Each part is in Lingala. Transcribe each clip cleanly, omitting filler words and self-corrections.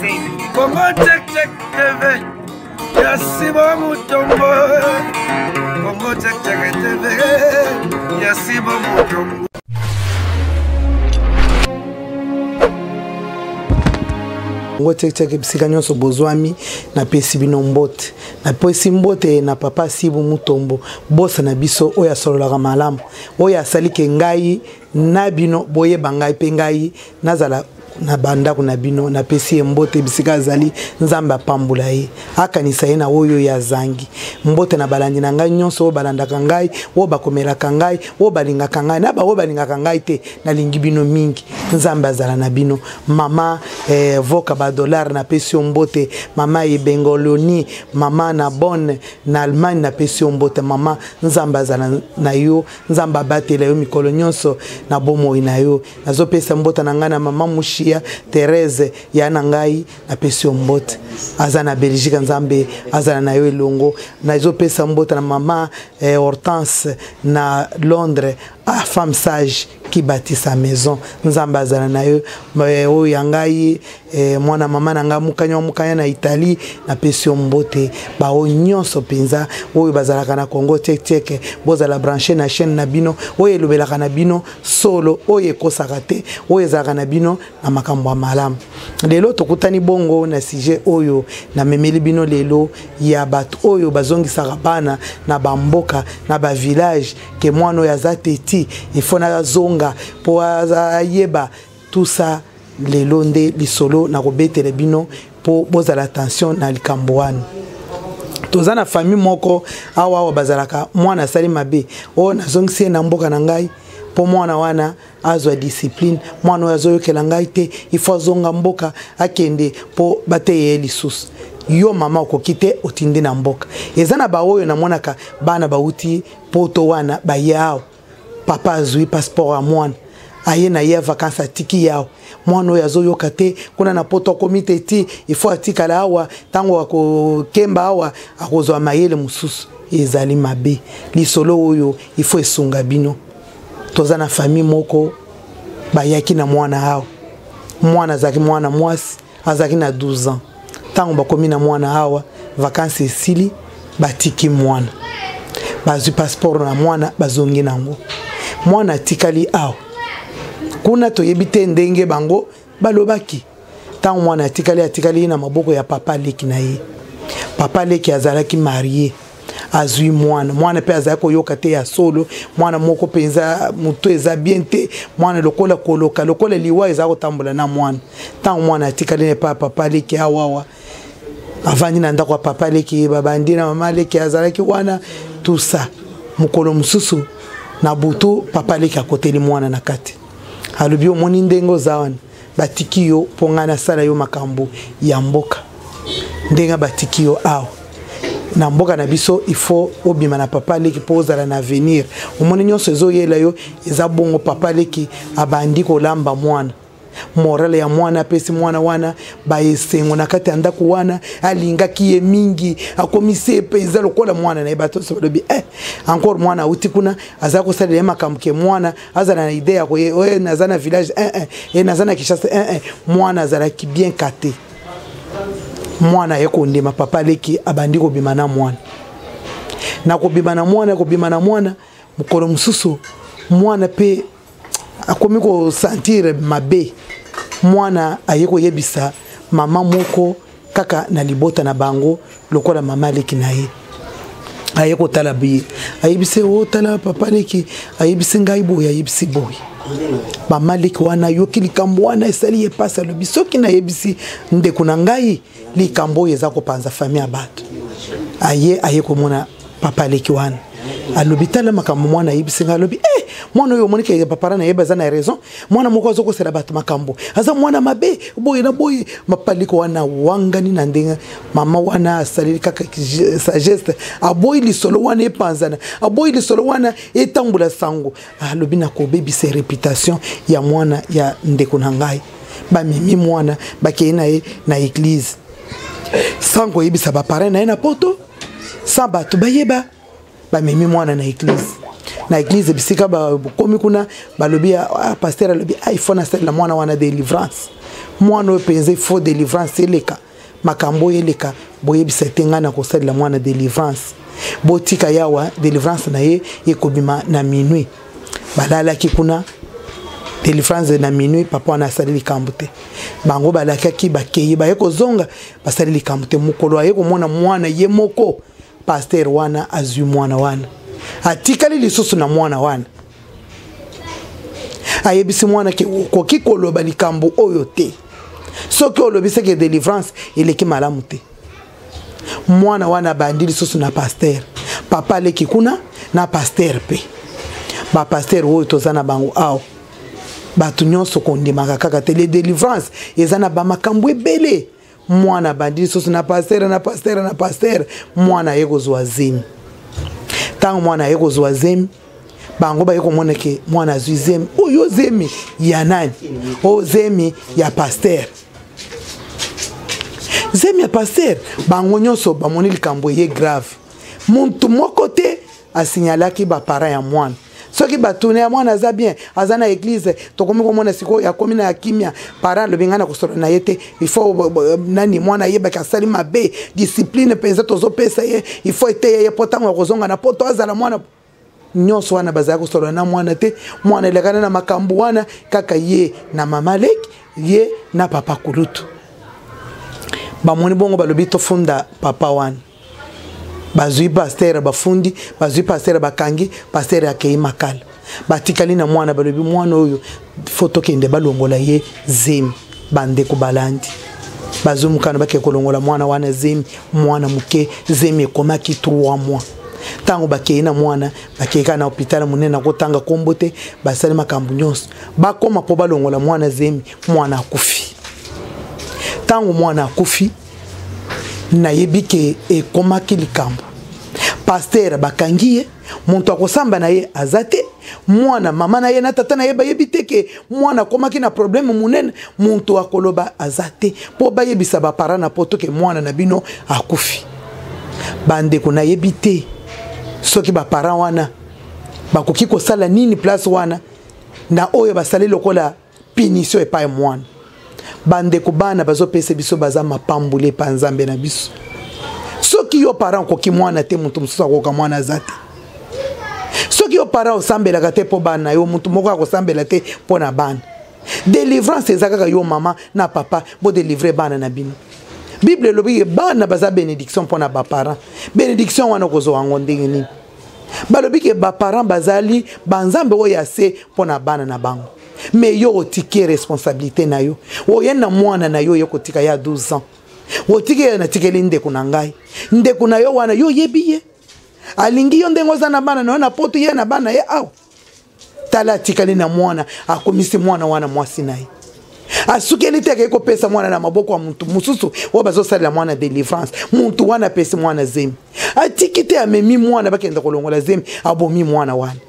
Congo check check TV Yasibo Mutombo Congo check check TV Yasibo Mutombo Congo check check bisika nyonso bozwami na pesi bino mbote na pesi mbote na papa Sibu Mutombo bosa na biso oya sololaka malamu oya salike ngai na bino boye bangai pe ngai nazala na banda kuna bino na pesi mbote bisika zali nzamba pambula ye akanisa ye na oyo ya zangi mbote na balandi na ngai nyonso balanda kangai wo bakomela kangai wo balinga kangai na ba wo balinga kangai te na lingi bino mingi nzamba zala na bino mama voka ba dollar na pesi mbote mama Bengoloni mama na bonne na Allemagne na pesi mbote mama nzamba zala na yo nzamba batela yo mikolo nyonso na bomo ina yo nazo pesa mbote na ngana mama mushi Thérèse ya nangai na pesi mbote azana Belgique nzambe azana na yo elongo na zo pesa mbote na mama Hortense na Londres a femme sage qui bâtit sa maison nzambe azana na yo o yangai mwana mama nanga mukanya na Italie na pesi mbote ba o nyonso penza o bazalaka na Congo tek bozala brancher na chaîne na bino o elobelaka na bino solo o ekosaka te o ezalaka na bino na makambo ya malamu lelo tokutani bongo na sujet oyo na memeli bino lelo ya bato oyo bazongisaka bana na bamboka na ba village ke mwana ya zateti ifona zonga po ayeba tout ça lelo nde lisolo na kobetele bino po bozala attention na likambo wana toza na famille moko awa bazalaka mwana sali mabe o nazongisi na mboka na ngai po mwana wana azwa discipline mwana azoyokela ngai te ifo zonga mboka akende po bateye lisusu yo mama okokite otindi na mboka ezana ba oyo na monaka bana bauti poto wana ba yao papa azui passeport a mwana aye na ye vacances atiki yao mwana oyo azoyoka te kuna na poto komite ti ifo atikala awa tango akokemba awa akozwa mayele mususu ezali mabe lisolo oyo ifo esunga bino toza na famille moko bayaki na mwana hao mwana zaki mwana mwasi azaki na 12 ans tango bakomi na mwana hawa vacances esili batiki mwana bazwi passeport na mwana bazongi nango mwana tikali awa kuna toyebite ndenge bango balobaki tango mwana atikali na maboko ya papa leki na ye papa leki azalaki marié azui mwana pe azali koyoka te ya solo mwana moko penza muto eza bien te mwana lokola koloka lokola liwa eza kotambola na mwana tango mwana atikali ne papa leki awawa avandi na ndako papa leki babandi na mama leki azalaki wana tout ça mukolo mususu na butu papa leki akoteli mwana na kati alobi omoni ndengo zawana batiki yo pongana sala yo makambo ya mboka ndenga batiki yo awa na mboka na biso il faut obima na papa leki pozala na avenir omoni nyonso ezoyela yo eza bongo papa leki abandi kolamba mwana morale ya mwana pesi mwana wana ba esengo na kati andako wana alinga kiye mingi akomise peza lokola mwana na ebato so lobi encore mwana uti kuna azako salela makamke mwana azana na idea ko nazana village nazana Kishasa mwana azala ki bien kate mwana yeko ndema papa leki abandi ko bima na mwana na ko bima na mwana mukolo mususu mwana pe akomi ko sentir mabe mwana ayeko yebisa mama moko kaka na libota na bango lokola mama leki na ye ayeko tala bi ayebise o tala papa leki ayebise ngai boya ayebisi boy mama leki wana yoki likambo wana esali epasa lo bisoki na yebisi ndeko na ngai likambo yeza ko panza famille abato ayeko mona papa leki wana alobitala makambo mwana yebisi ngai lobi mwana yo monike ya papa na yeba zana raison mwana moko azoko sela bato makambo aza mwana mabe boye na boye mapaliko wana wangani na ndenga mama wana asali kaka sagesse aboyi lisolo wana epanzana aboyi lisolo wana etambula sango alobi na ko bebisa réputation ya mwana ya ndeko na ngai ba mimi mwana bakena ye na église sango yebisa ba parents na na poto sa bato bayeba ba mimi mwana na église bisika ba komi kuna balobi pasteur alobi il faut na la mwana wana délivrance mwana openze faux délivrance eleka makambo eleka boyebisa tenga na kosalela mwana délivrance botika yawa délivrance na ye ekobima na minuit balala kikuna délivrance na minuit papa wana asaleli likambo te bango balakaki bakeye baye kozonga basaleli likambo te mokolo aye komona mwana ye moko pasteur wana azwi mwana wana atikali lisusu na mwana wana ayebisi mwana ke koki koloba likambo oyo te soki olobisa ke délivrance eleki malamu te mwana wana bandi lisusu na pasteur papa leki kuna na pasteur pe ba pasteur oyo tozana bango awo batu nyonso kondimaka kaka te les délivrance ezana ba makambo ebele mwana bandi lisusu na pasteur mwana ye kozwa zemi tango mwana ye kozwa zemi bango ba yeko mona ke mwana azwi zemi oyo zemi ya nani o zemi ya pasteur zemi ya pasteur bango nyonso bamoni likambo ye grave muntu moko te asignalaki ba parents ya mwana soki batune ya mwana aza bien aza na église tokomi komona siko ya komi na kimia parents lobengana kosolo na yete il faut nani mwana yebaka asali mabe discipline penza tozopesa ye il faut ete ye potango kozonga na poto azala mwana nyonso wana bazala kosolo na mwana te mwana elekana na makambo wana kaka ye na mama leki ye na papa kulutu bamoni bongo balobi tofunda papa wana bazui pasteur bafundi bazui pasteur bakangi pasteur akei makala batikali na mwana balobi mwana oyo foto kende balongola ye zemi bande ko balandi bazumukana bake kolongola mwana wana zemi mwana muke zemi ekomaki 3 mois tango bakei na mwana bakeka na hôpital munene kotanga kombote basali makambo nyonso bakoma po balongola mwana zemi mwana akufi tango mwana akufi na yebike ekomaki likambo pasteur bakangiye muntu akosamba na ye azate mwana mama na ye na tata na ye bayebiteke mwana komaki na problème munene muntu akoloba azate po bayebisa ba parents na poto ke mwana na bino akufi bande ko na yebite soki ba parents wana bakoki kosala nini place wana na oyo basali lokola punition epai mwana bande ko bana bazopesa biso baza mapambule pa nzambe na biso soki yo parent koki mwana te mutu mususu akoka mwana zate soki yo parent osambelaka te po bana yo mutu moko akosambela te po na bana délivrance ezakaka yo mama na papa bo délivrer bana na bino bible lobi bana baza bénédiction po na ba parent bénédiction wana kozo wango ndenge nini balobi ke ba parent bazali banzambe oyo ase po na bana na bango mais yo otiki responsabilité na yo oyena mwana na yo yokotika ya 12 ans otiki na tikeli ndeko na ngai ndeko na yo wana yo yebiye alingi yo ndengo za na bana na poto ye na bana ye aw tala tikali na mwana akomisi mwana wana mwasi naye asukeli teke ko pesa mwana na maboko ya muntu mususu wo bazosala mwana délivrance muntu wana pesa mwana zemi atikite amemi mwana bakenda kolongola zemi abomi mwana wana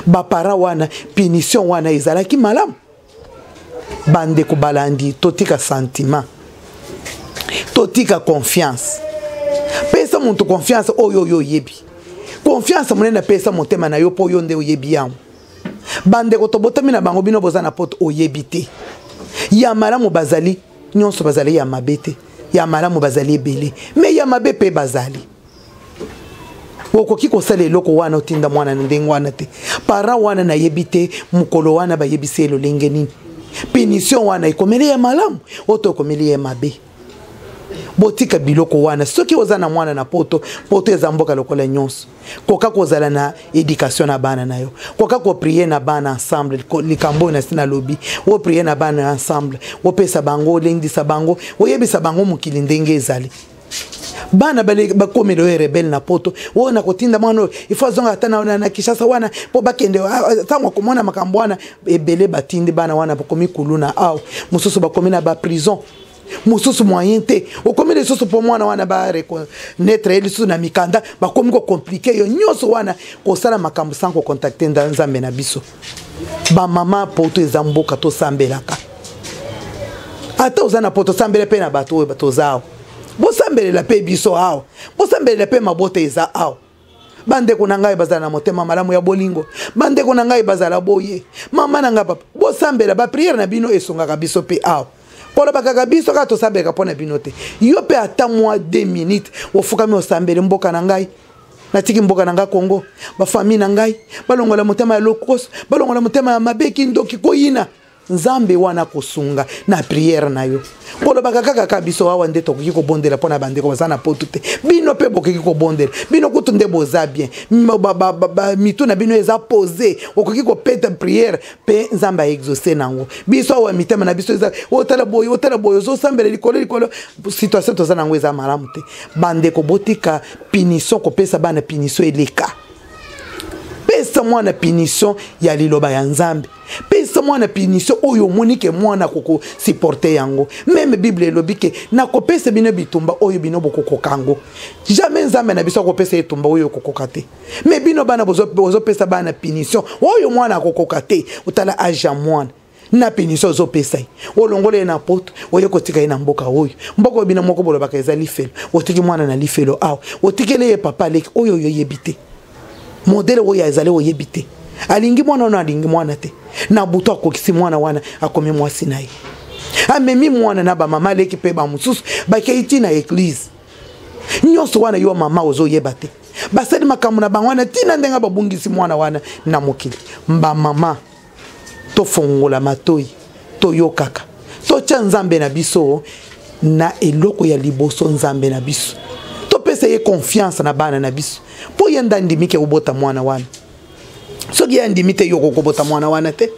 bapara wana punition wana ezalaki malamu bande ko balandi totika sentiment totika confiance pesa muntu confiance oyo yo yebi confiance munena pesa motema na yo po yo nde oyebi yango bande ko tobotami na bango bino bozana poto oyebi te ya malamu bazali nyonso bazali ya mabete ya malamu bazali ebele mais ya mabe pe bazali okoki kosala eloko wana otinda mwana na ndenge wana te para wana na yebite mukolo wana bayebise elolenge nini punition wana ikomeli ya malamu oto komeli ya mabe botika biloko wana soki ozana mwana na poto ezamboka lokola nyonso koka kozala na éducation na bana na yo koka ko prier na bana ensemble likambo na sina lobby o prier na bana ensemble o pesa bango lengisa bango o yebisa bango mukili ndenge ezali bana bale bakomelo rebel na poto wona kotinda mwana ifo zonga tana na Kishasa wana po bakende tango komona makambo wana ebele batindi bana wana bakomi kuluna aw mususu bakomi na ba prison mususu moyen te okomi les soso po mwana wana ba reconnaître eli su na mikanda bakomi ko compliquer yo nyoso wana ko sala makambo sans ko contacter nzambe na biso ba mama poto ezamboka to sambelaka ata ozana poto sambele pe na bato batozao bosambele la pe biso awo bosambele la pe mabote eza awo bande ko nangai bazala na motema malamu ya bolingo bande ko nangai bazala boye mama nanga papa bosambela ba prière na bino esongaka biso pe awo Polo bakaka biso ka to sabeka pona binote. Yo pe ata moi 2 minutes ofuka mi osambele mboka na ngai. Natiki mboka na ngai Congo, ba famille na ngai, balongola motema ya lokos, balongola motema ya mabeki ndoki koyina. Nzambe wana kosunga na prière na yo. Polo bakaka ka biso awa nde tokoki ko bondela pona bande ko bazana potute. Bino pe bokoki ko bondela. Bino kutunde boza bien. Mitu na bino eza posé. Okoki ko peta prière pe nzamba exaucer nango. Biso awa mitema na biso eza otala boyo zo sambele likolo situation to zana ngo eza malamu te. Bande ko botika punition ko pesa bana punition eleka. Pesa mwana punition ya liloba ya nzambe. Pesa mwana punition oyo monike mwana koko supporter yango. Même Bible elobike na kopesa bino bitumba oyo bino bokoko kango. Jamais nzambe na biso kopesa etumba oyo kokoka te. Mais bino bana bozo pesa bana punition oyo mwana kokoka te. Utala aja mwana na punition zo pesa. Olongole na poto oyo kotika ina mboka oyo. Mboka bino moko bolo bakeza lifelo. Otiki mwana na lifelo aw. Otikele papa leki oyo yebite. Modele oyo azale oyebite. Alingi mwana na alingi mwana te. Na buto akokisi mwana wana akomi mwasi naye. Amemi mwana na ba mama leki pe ba mususu bakeiti na église. Nyoso wana yo mama ozo yebate. Basadi makamu na bangwana tina ndenga babungisi mwana wana na mokili. Mba mama to fongola matoi to yokaka. To tia nzambe na biso na eloko ya liboso nzambe na biso. To pesa ye confiance na bana na biso. Po yenda ndimike ubota mwana wana. Soki ya ndimite yoko kobota mwana wana te.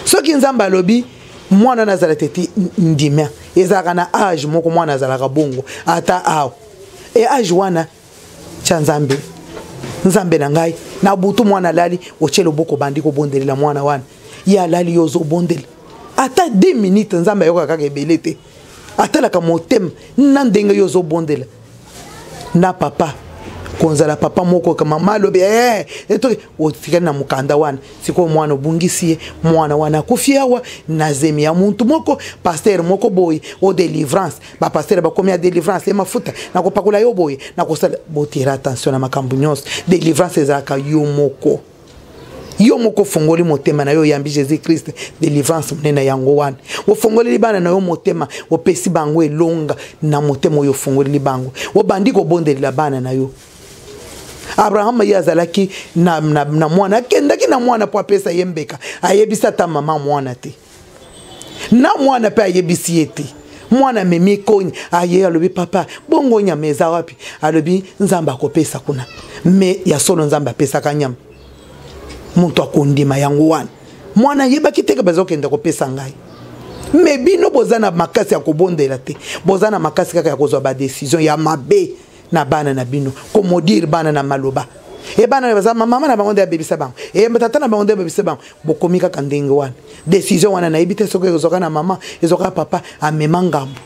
Soki nzamba lobi mwana nazala teti ndimia. Ezaka na age moko mwana nazala bongo. Ata aw. E age wana cha nzambe. Nzambe na ngai. Na butu mwana lali ochelo boko bandiko bondelela mwana wana. Ya lali yozo bondela. Ata 2 minutes nzamba yoka kaka ebelete. Ata la kamotem nandenge yozo bondela. Na papa. Konzala papa moko kama malobe eto otikana na mukanda wana siko mwana bungisiye mwana wana kufiawa na zemi ya muntu moko pasteur moko boy o délivrance ba pasteur ba komia délivrance mafuta na kopakula yo boy na kosala botira attention na makambu nyos délivrance ezaka yo moko fongoli motema na yo yambi Jésus Christ délivrance mnena yango wana wo fongoli libana na yo motema wo pesi bango elonga na motema yo fongoli libango wo bandiko bondelela bana na yo. Abraham yazalaki na mwana kendaki na mwana po pesa yembeka ayebisa ta mama mwana te na mwana pe ayebisi ete mwana memi konya aye alobi papa bongo nyameza wapi alobi nzamba kopesa kuna me ya solo nzamba pesa kanyama muntu akondima yango wana mwana yebaki teke bazokenda kopesa ngai me bino bozana makasi ya kobondela te bozana makasi kaka ya kozwa ba décision ya mabe na bana na bino ko modire bana na maloba e bana baza mama na bango de bebisa bango e tata na bango de bebisa bango bokomika kandenge wana décision wana na ibite soko ezoka na mama ezoka papa amema ngambo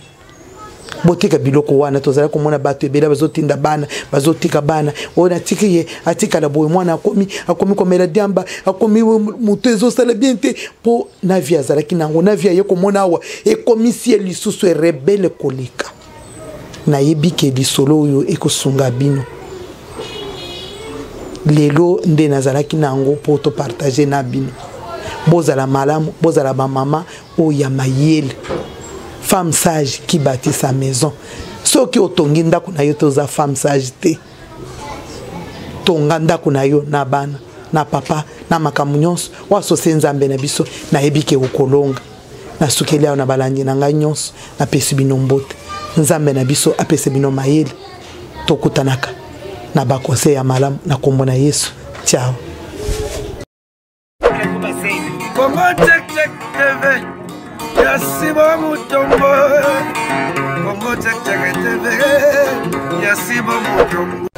botika biloko wana tozala komona bato ebela bazotinda bana bazotika bana ona tikiye atika la boy mwana akomi komela diamba akomi muto ezosala bien te po na via azalaki nango na via ye komona awa ekomisi lisusu rebelle kolika na yebike lisolo oyo ekosunga bino lelo nde nazalaki nango po to partager na bino bozala malamu bozala ba mama o ya mayele femme sage qui bâtit sa maison soki otongi ndako na yo toza femme sage te tonga ndako na yo na bana na papa na makambo nyonso wasose nzambe na biso na yebike okolonga na sukeli na balandi na ngai nyonso na pesi bino mbote nzambe na biso apese bino mayele tokutanaka na bakose ya malamu na kombo na Yesu. Ciao. Congo check check TV. Yasibo mutombo. Congo check check TV. Yasibo mutombo.